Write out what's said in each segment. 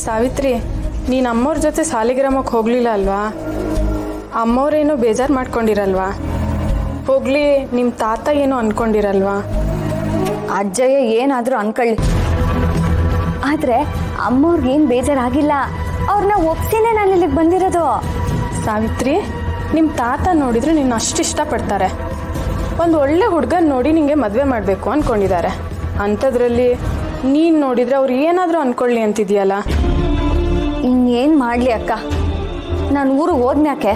ಸಾವಿತ್ರಿ, ನೀನು ಅಮ್ಮವ್ರ ಜೊತೆ ಸಾಲಿಗ್ರಾಮಕ್ಕೆ ಹೋಗಲಿಲ್ಲ ಅಲ್ವಾ? ಅಮ್ಮವ್ರೇನೋ ಬೇಜಾರು ಮಾಡ್ಕೊಂಡಿರಲ್ವಾ? ಹೋಗ್ಲಿ, ನಿಮ್ಮ ತಾತ ಏನೋ ಅಂದ್ಕೊಂಡಿರಲ್ವಾ? ಅಜ್ಜಯ್ಯ ಏನಾದರೂ ಅನ್ಕೊಳ್ಳಿ, ಆದರೆ ಅಮ್ಮವ್ರಿಗೇನು ಬೇಜಾರಾಗಿಲ್ಲ. ಅವ್ರನ್ನ ಒಪ್ಸಿನೇ ನಾನು ಇಲ್ಲಿಗೆ ಬಂದಿರೋದು. ಸಾವಿತ್ರಿ, ನಿಮ್ಮ ತಾತ ನೋಡಿದ್ರೆ ನಿನ್ನ ಅಷ್ಟು ಇಷ್ಟಪಡ್ತಾರೆ. ಒಂದು ಒಳ್ಳೆ ಹುಡುಗನ ನೋಡಿ ನಿಮಗೆ ಮದುವೆ ಮಾಡಬೇಕು ಅಂದ್ಕೊಂಡಿದ್ದಾರೆ. ಅಂಥದ್ರಲ್ಲಿ ನೀನು ನೋಡಿದರೆ ಅವ್ರು ಏನಾದರೂ ಅಂದ್ಕೊಳ್ಳಿ ಅಂತಿದೆಯಲ್ಲ. ಇನ್ನೇನು ಮಾಡಲಿ ಅಕ್ಕ, ನಾನು ಊರಿಗೆ ಹೋದ್ಮ್ಯಾಕೆ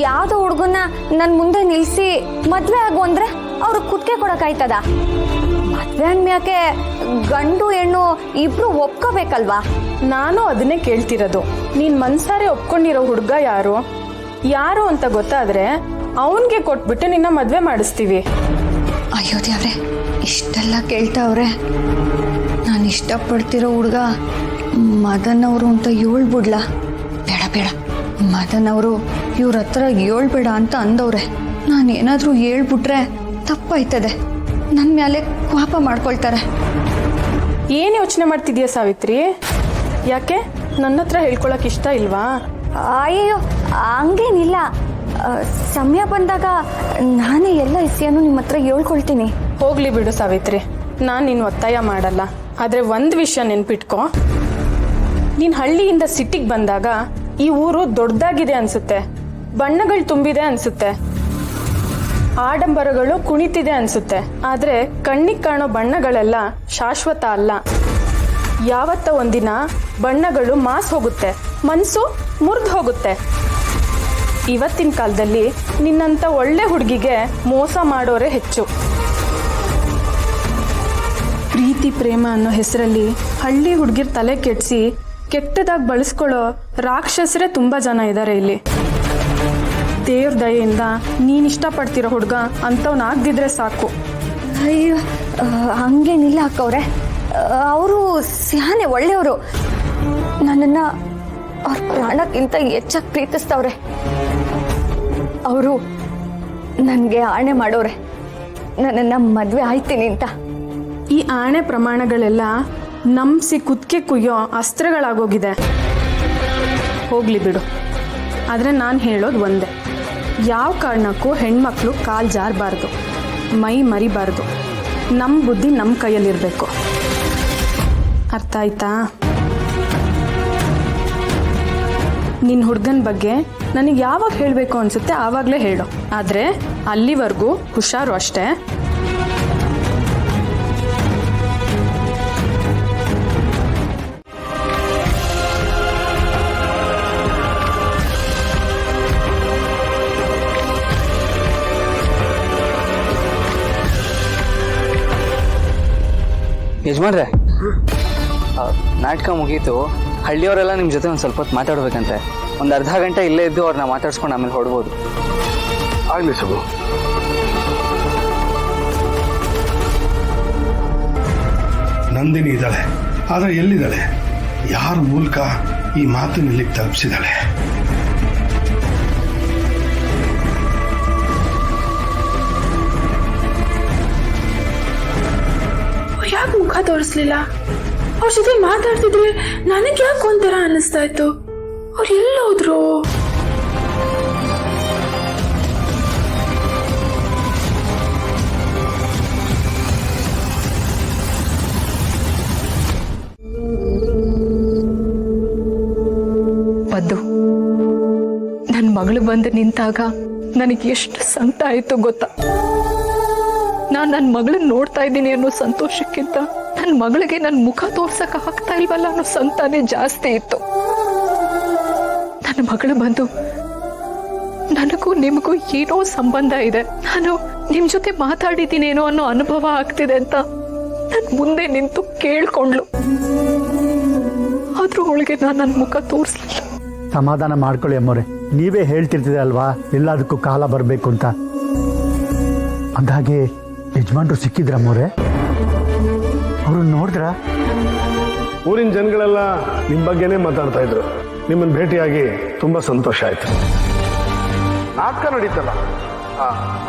ಯಾವುದೋ ಹುಡುಗನ್ನ ನನ್ನ ಮುಂದೆ ನಿಲ್ಲಿಸಿ ಮದುವೆ ಆಗು ಅಂದರೆ ಅವ್ರಿಗೆ ಕುತ್ತಿಗೆ ಕೊಡೋಕ್ಕಾಯ್ತದ? ಮದುವೆ ಅಂದ್ಮ್ಯಾಕೆ ಗಂಡು ಹೆಣ್ಣು ಇಬ್ರು ಒಪ್ಕೋಬೇಕಲ್ವಾ? ನಾನು ಅದನ್ನೇ ಕೇಳ್ತಿರೋದು. ನೀನು ಮನ್ಸಾರೆ ಒಪ್ಕೊಂಡಿರೋ ಹುಡುಗ ಯಾರು ಅಂತ ಗೊತ್ತಾದರೆ ಅವನಿಗೆ ಕೊಟ್ಬಿಟ್ಟು ನಿನ್ನ ಮದುವೆ ಮಾಡಿಸ್ತೀವಿ. ಅಯ್ಯೋ ದೇವ್ರೆ, ಇಷ್ಟೆಲ್ಲ ಕೇಳ್ತಾವ್ರೆ. ನಾನು ಇಷ್ಟಪಡ್ತಿರೋ ಹುಡುಗ ಮದನ್ ಅವರು ಅಂತ ಹೇಳ್ಬಿಡ್ಲ? ಬೇಡ ಬೇಡ, ಮದನ್ ಅವರು ಇವ್ರ ಹತ್ರ ಹೇಳ್ಬೇಡ ಅಂತ ಅಂದವ್ರೆ. ನಾನೇನಾದರೂ ಹೇಳ್ಬಿಟ್ರೆ ತಪ್ಪಾಯ್ತದೆ, ನನ್ನ ಮೇಲೆ ಕೋಪ ಮಾಡ್ಕೊಳ್ತಾರೆ. ಏನು ಯೋಚನೆ ಮಾಡ್ತಿದ್ಯಾ ಸಾವಿತ್ರಿ? ಯಾಕೆ ನನ್ನ ಹತ್ರ ಹೇಳ್ಕೊಳಕ್ಕೆ ಇಷ್ಟ ಇಲ್ವಾ? ಅಯ್ಯೋ ಹಂಗೇನಿಲ್ಲ, ಸಮಯ ಬಂದಾಗ ನಾನೇ ಎಲ್ಲ ವಿಷಯನೂ ನಿಮ್ಮ ಹತ್ರ ಹೇಳ್ಕೊಳ್ತೀನಿ. ಹೋಗ್ಲಿ ಬಿಡು ಸಾವಿತ್ರಿ, ನಾನು ನಿನ್ನ ಒತ್ತಾಯ ಮಾಡಲ್ಲ. ಆದರೆ ಒಂದು ವಿಷಯ ನೆನ್ಪಿಟ್ಕೊ, ನೀನು ಹಳ್ಳಿಯಿಂದ ಸಿಟಿಗೆ ಬಂದಾಗ ಈ ಊರು ದೊಡ್ಡದಾಗಿದೆ ಅನಿಸುತ್ತೆ, ಬಣ್ಣಗಳು ತುಂಬಿದೆ ಅನಿಸುತ್ತೆ, ಆಡಂಬರಗಳು ಕುಣಿತಿದೆ ಅನಿಸುತ್ತೆ. ಆದರೆ ಕಣ್ಣಿಗೆ ಕಾಣೋ ಬಣ್ಣಗಳೆಲ್ಲ ಶಾಶ್ವತ ಅಲ್ಲ. ಯಾವತ್ತ ಒಂದಿನ ಬಣ್ಣಗಳು ಮಾಸ್ ಹೋಗುತ್ತೆ, ಮನಸ್ಸು ಮುರಿದು ಹೋಗುತ್ತೆ. ಇವತ್ತಿನ ಕಾಲದಲ್ಲಿ ನಿನ್ನಂಥ ಒಳ್ಳೆ ಹುಡುಗಿಗೆ ಮೋಸ ಮಾಡೋರೇ ಹೆಚ್ಚು. ಪ್ರೀತಿ ಪ್ರೇಮ ಅನ್ನೋ ಹೆಸರಲ್ಲಿ ಹಳ್ಳಿ ಹುಡುಗಿರ್ ತಲೆ ಕೆಡಿಸಿ ಕೆಟ್ಟದಾಗಿ ಬಳಸ್ಕೊಳ್ಳೋ ರಾಕ್ಷಸರೇ ತುಂಬ ಜನ ಇದ್ದಾರೆ ಇಲ್ಲಿ. ದೇವ್ರ ದಯೆಯಿಂದ ನೀನು ಇಷ್ಟಪಡ್ತಿರೋ ಹುಡುಗ ಅಂಥವ್ನಾಗ್ದಿದ್ರೆ ಸಾಕು. ಅಯ್ಯೋ ಹಂಗೇನಿಲ್ಲ ಅಕ್ಕವ್ರೆ, ಅವರು ಸ್ಯಾನೆ ಒಳ್ಳೆಯವರು. ನನ್ನನ್ನು ಅವ್ರ ಪ್ರಾಣಕ್ಕಿಂತ ಹೆಚ್ಚಾಗಿ ಪ್ರೀತಿಸ್ತವ್ರೆ. ಅವರು ನನಗೆ ಆಣೆ ಮಾಡೋರೆ ನನ್ನನ್ನು ಮದುವೆ ಆಯ್ತೀನಿ ಅಂತ. ಈ ಆಣೆ ಪ್ರಮಾಣಗಳೆಲ್ಲ ನಂಬಿಸಿ ಕುತ್ತಿಗೆ ಕುಯ್ಯೋ ಅಸ್ತ್ರಗಳಾಗೋಗಿದೆ. ಹೋಗ್ಲಿ ಬಿಡು. ಆದರೆ ನಾನು ಹೇಳೋದು ಒಂದೇ, ಯಾವ ಕಾರಣಕ್ಕೂ ಹೆಣ್ಮಕ್ಳು ಕಾಲು ಜಾರಬಾರ್ದು, ಮೈ ಮರಿಬಾರ್ದು. ನಮ್ಮ ಬುದ್ಧಿ ನಮ್ಮ ಕೈಯಲ್ಲಿರಬೇಕು. ಅರ್ಥ ಆಯ್ತಾ? ನಿನ್ನ ಹುಡುಗನ ಬಗ್ಗೆ ನನಗೆ ಯಾವಾಗ ಹೇಳಬೇಕು ಅನಿಸುತ್ತೆ ಆವಾಗಲೇ ಹೇಳು. ಆದರೆ ಅಲ್ಲಿವರೆಗೂ ಹುಷಾರು ಅಷ್ಟೇ. ಯಜಮಾನ್ರೆ, ನಾಟಕ ಮುಗೀತು. ಹಳ್ಳಿಯವರೆಲ್ಲ ನಿಮ್ಮ ಜೊತೆ ಒಂದು ಸ್ವಲ್ಪ ಹೊತ್ತು ಮಾತಾಡ್ಬೇಕಂತೆ. ಒಂದು ಅರ್ಧ ಗಂಟೆ ಇಲ್ಲೇ ಇದ್ದು ಅವ್ರನ್ನ ಮಾತಾಡ್ಸ್ಕೊಂಡು ಆಮೇಲೆ ಹೊಡ್ಬೋದು. ಆಗಲಿ ಸುಗು. ನಂದಿನಿ ಇದ್ದಾಳೆ, ಆದರೆ ಎಲ್ಲಿದ್ದಾಳೆ? ಯಾರ ಮೂಲಕ ಈ ಮಾತನ್ನು ಇಲ್ಲಿಗೆ ತಲುಪಿಸಿದಾಳೆ? ಯಾಕೆ ಮುಖ ತೋರಿಸ್ಲಿಲ್ಲ? ಅವ್ರ ಜೊತೆ ಮಾತಾಡ್ತಿದ್ರೆ ನನಗೆ ಯಾಕೆ ಒಂಥರ ಅನ್ನಿಸ್ತಾ ಇತ್ತು. ಅವ್ರು ಎಲ್ಲೋದ್ರು? ಪದ್ದು, ನನ್ನ ಮಗಳು ಬಂದು ನಿಂತಾಗ ನನಗೆ ಎಷ್ಟು ಸಂಕಟ ಆಯಿತು ಗೊತ್ತಾ? ನಾನು ನನ್ನ ಮಗಳನ್ನ ನೋಡ್ತಾ ಇದ್ದೀನಿ ಅನ್ನೋ ಸಂತೋಷಕ್ಕಿಂತ ನನ್ನ ಮಗಳಿಗೆ ನನ್ನ ಮುಖ ತೋರ್ಸಕ್ಕೆ ಆಗ್ತಾ ಇಲ್ವಲ್ಲ ಅನ್ನೋ ಸಂಕಟನೇ ಜಾಸ್ತಿ ಇತ್ತು. ನನ್ನ ಮಗಳು ಬಂದು ನನಗೂ ನಿಮಗೂ ಏನೋ ಸಂಬಂಧ ಇದೆ, ನಾನು ನಿಮ್ಮ ಜೊತೆ ಮಾತಾಡಿದ್ದೀನೇನೋ ಅನ್ನೋ ಅನುಭವ ಆಗ್ತಿದೆ ಅಂತ ನನ್ನ ಮುಂದೆ ನಿಂತು ಕೇಳ್ಕೊಂಡ್ಲು. ಆದ್ರೂ ಅವಳಿಗೆ ನಾನು ನನ್ನ ಮುಖ ತೋರಿಸ್ಲಿಲ್ಲ. ಸಮಾಧಾನ ಮಾಡ್ಕೊಳ್ಳಿ ಅಮ್ಮವ್ರೆ, ನೀವೇ ಹೇಳ್ತಿರ್ತಿದೆ ಅಲ್ವಾ ಎಲ್ಲದಕ್ಕೂ ಕಾಲ ಬರಬೇಕು ಅಂತ. ಅಂದಾಗೆ ಯಜಮಾನ್ರು ಸಿಕ್ಕಿದ್ರಮ್ಮವ್ರೆ? ಅವ್ರನ್ನ ನೋಡಿದ್ರ? ಊರಿನ ಜನಗಳೆಲ್ಲ ನಿಮ್ಮ ಬಗ್ಗೆನೇ ಮಾತಾಡ್ತಾ ಇದ್ರು. ನಿಮ್ಮನ್ನು ಭೇಟಿಯಾಗಿ ತುಂಬಾ ಸಂತೋಷ ಆಯ್ತು. ನಾಟಕ ನಡೀತಲ್ಲ,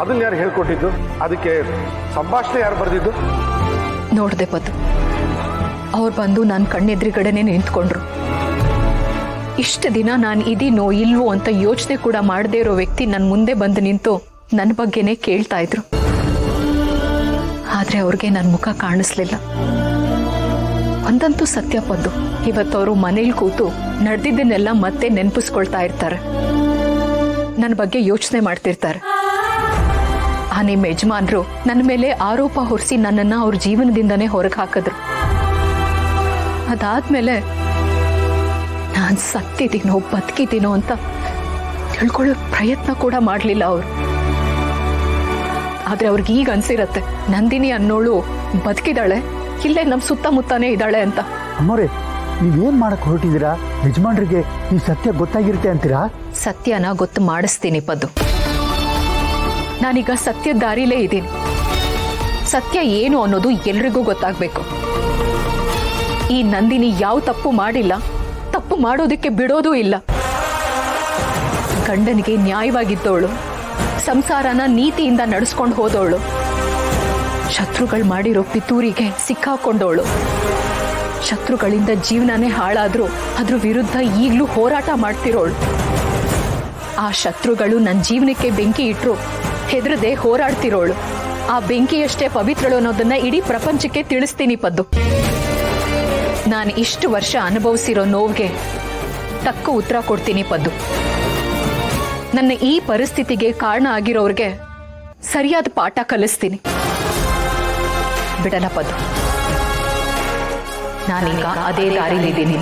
ಅದನ್ನ ಯಾರು ಹೇಳ್ಕೊಟ್ಟಿದ್ದು? ಅದಕ್ಕೆ ಸಂಭಾಷಣೆ ಯಾರು ಬರೆದಿದ್ದು? ನೋಡ್ದೆ ಪದ್ದು, ಅವ್ರು ಬಂದು ನಾನು ಕಣ್ಣೆದ್ರಿಗಡೆನೆ ನಿಂತ್ಕೊಂಡ್ರು. ಇಷ್ಟು ದಿನ ನಾನು ಇದೀನೋ ಇಲ್ವೋ ಅಂತ ಯೋಚನೆ ಕೂಡ ಮಾಡದೇ ಇರೋ ವ್ಯಕ್ತಿ ನನ್ನ ಮುಂದೆ ಬಂದು ನಿಂತು ನನ್ನ ಬಗ್ಗೆನೇ ಕೇಳ್ತಾ ಇದ್ರು. ಆದ್ರೆ ಅವ್ರಿಗೆ ನನ್ನ ಮುಖ ಕಾಣಿಸ್ಲಿಲ್ಲ. ಒಂದಂತೂ ಸತ್ಯ ಪದ್ದು, ಇವತ್ತವರು ಮನೇಲಿ ಕೂತು ನಡೆದಿದ್ದನ್ನೆಲ್ಲ ಮತ್ತೆ ನೆನಪಿಸ್ಕೊಳ್ತಾ ಇರ್ತಾರೆ, ನನ್ನ ಬಗ್ಗೆ ಯೋಚನೆ ಮಾಡ್ತಿರ್ತಾರೆ. ಆ ನಿಮ್ಮ ಯಜಮಾನ್ರು ನನ್ನ ಮೇಲೆ ಆರೋಪ ಹೊರಿಸಿ ನನ್ನನ್ನ ಅವ್ರ ಜೀವನದಿಂದನೇ ಹೊರಗೆ ಹಾಕಿದ್ರು. ಅದಾದ್ಮೇಲೆ ನಾನು ಸತ್ತಿದ್ದೀನೋ ಬದುಕಿದ್ದೀನೋ ಅಂತ ತಿಳ್ಕೊಳ್ಳೋ ಪ್ರಯತ್ನ ಕೂಡ ಮಾಡಲಿಲ್ಲ ಅವರು. ಆದ್ರೆ ಅವ್ರಿಗೆ ಈಗ ಅನ್ಸಿರತ್ತೆ ನಂದಿನಿ ಅನ್ನೋಳು ಬದುಕಿದಾಳೆ, ಇಲ್ಲೇ ನಮ್ಮ ಸುತ್ತಮುತ್ತಾನೇ ಇದ್ದಾಳೆ ಅಂತ. ಅಮ್ಮೋರೆ, ನೀವೇನ್ ಮಾಡಕ್ ಹೊರಟಿದ್ದೀರಾ? ಯಜಮಾನ್ರಿಗೆ ಈ ಸತ್ಯ ಗೊತ್ತಾಗಿರುತ್ತೆ ಅಂತೀರಾ? ಸತ್ಯನ ಗೊತ್ತು ಮಾಡಿಸ್ತೀನಿ ಪದ್ದು. ನಾನೀಗ ಸತ್ಯದ ದಾರಿಲೇ ಇದ್ದೀನಿ. ಸತ್ಯ ಏನು ಅನ್ನೋದು ಎಲ್ರಿಗೂ ಗೊತ್ತಾಗ್ಬೇಕು. ಈ ನಂದಿನಿ ಯಾವ ತಪ್ಪು ಮಾಡಿಲ್ಲ, ತಪ್ಪು ಮಾಡೋದಕ್ಕೆ ಬಿಡೋದೂ ಇಲ್ಲ. ಗಂಡನಿಗೆ ನ್ಯಾಯವಾಗಿದ್ದವಳು, ಸಂಸಾರನ ನೀತಿಯಿಂದ ನಡೆಸ್ಕೊಂಡು ಹೋದವಳು, ಶತ್ರುಗಳು ಮಾಡಿರೋ ಪಿತೂರಿಗೆ ಸಿಕ್ಕಾಕೊಂಡವಳು, ಶತ್ರುಗಳಿಂದ ಜೀವನನೇ ಹಾಳಾದ್ರೂ ಅದ್ರ ವಿರುದ್ಧ ಈಗಲೂ ಹೋರಾಟ ಮಾಡ್ತಿರೋಳು. ಆ ಶತ್ರುಗಳು ನನ್ನ ಜೀವನಕ್ಕೆ ಬೆಂಕಿ ಇಟ್ರು ಹೆದರದೆ ಹೋರಾಡ್ತಿರೋಳು. ಆ ಬೆಂಕಿಯಷ್ಟೇ ಪವಿತ್ರಳು ಅನ್ನೋದನ್ನ ಇಡೀ ಪ್ರಪಂಚಕ್ಕೆ ತಿಳಿಸ್ತೀನಿ ಪದ್ದು. ನಾನು ಇಷ್ಟು ವರ್ಷ ಅನುಭವಿಸಿರೋ ನೋವಿಗೆ ತಕ್ಕ ಉತ್ತರ ಕೊಡ್ತೀನಿ ಪದ್ದು. ನನ್ನ ಈ ಪರಿಸ್ಥಿತಿಗೆ ಕಾರಣ ಆಗಿರೋರ್ಗೆ ಸರಿಯಾದ ಪಾಠ ಕಲಿಸ್ತೀನಿ. ಬಿಡಲ್ಲ ಪದ್ದು, ನಾನೀಗ ಅದೇ ದಾರಿಲಿದ್ದೀನಿ.